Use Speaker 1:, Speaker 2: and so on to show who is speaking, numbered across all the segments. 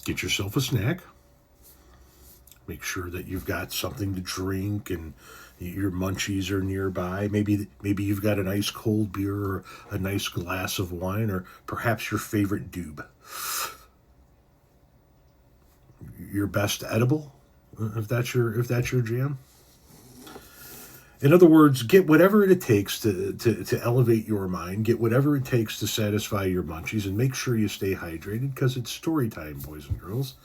Speaker 1: Get yourself a snack. Make sure that you've got something to drink and your munchies are nearby. Maybe you've got an ice cold beer or a nice glass of wine, or perhaps your favorite doob. Your best edible, if that's your jam. In other words, get whatever it takes to elevate your mind. Get whatever it takes to satisfy your munchies, and make sure you stay hydrated, because it's story time, boys and girls.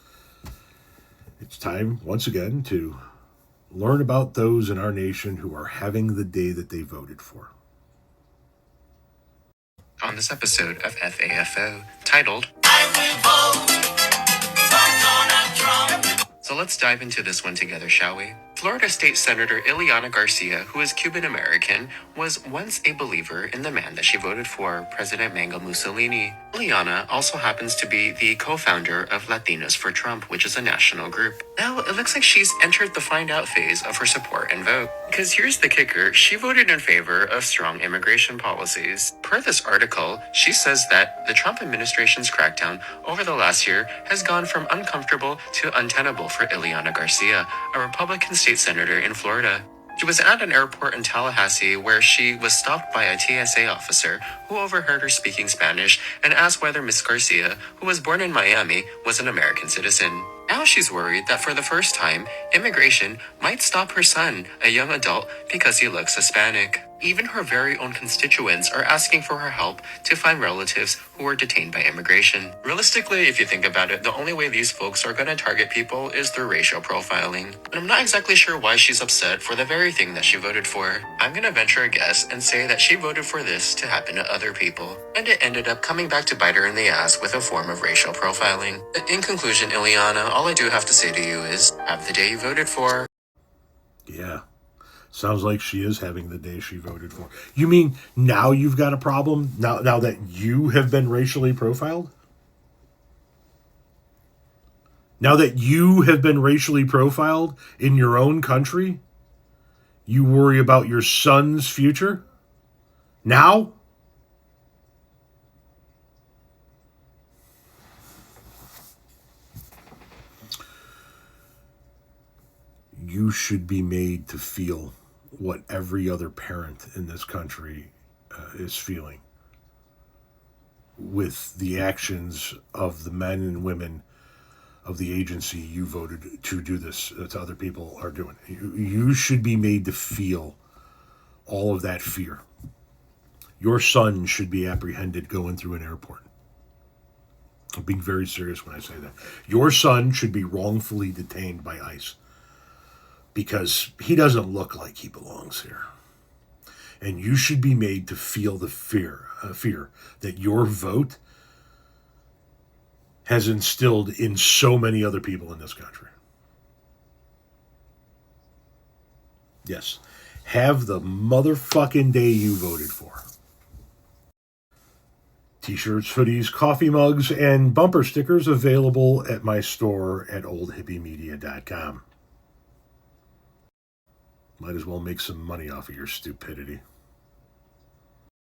Speaker 1: It's time, once again, to learn about those in our nation who are having the day that they voted for.
Speaker 2: On this episode of FAFO, titled,
Speaker 3: I will vote for Donald Trump.
Speaker 2: So let's dive into this one together, shall we? Florida State Senator Ileana Garcia, who is Cuban-American, was once a believer in the man that she voted for, President Mango Mussolini. Ileana also happens to be the co-founder of Latinos for Trump, which is a national group. Now, it looks like she's entered the find out phase of her support and vote. Because here's the kicker, she voted in favor of strong immigration policies. Per this article, she says that the Trump administration's crackdown over the last year has gone from uncomfortable to untenable for Ileana Garcia, a Republican state senator in Florida. She was at an airport in Tallahassee where she was stopped by a TSA officer who overheard her speaking Spanish and asked whether Miss Garcia, who was born in Miami, was an American citizen. Now she's worried that for the first time, immigration might stop her son, a young adult, because he looks Hispanic. Even her very own constituents are asking for her help to find relatives who are detained by immigration. Realistically, if you think about it, the only way these folks are going to target people is through racial profiling. And I'm not exactly sure why she's upset for the very thing that she voted for. I'm going to venture a guess and say that she voted for this to happen to other people, and it ended up coming back to bite her in the ass with a form of racial profiling. In conclusion, Ileana, all I do have to say to you is, have the day you voted for.
Speaker 1: Yeah. Sounds like she is having the day she voted for. You mean now you've got a problem? Now that you have been racially profiled? Now that you have been racially profiled in your own country? You worry about your son's future? Now? You should be made to feel what every other parent in this country is feeling with the actions of the men and women of the agency you voted to do this to other people are doing. You should be made to feel all of that fear. Your son should be apprehended going through an airport. I'm being very serious when I say that. Your son should be wrongfully detained by ICE, because he doesn't look like he belongs here. And you should be made to feel the fear that your vote has instilled in so many other people in this country. Yes, have the motherfucking day you voted for. T-shirts, hoodies, coffee mugs, and bumper stickers available at my store at oldhippiemedia.com. Might as well make some money off of your stupidity.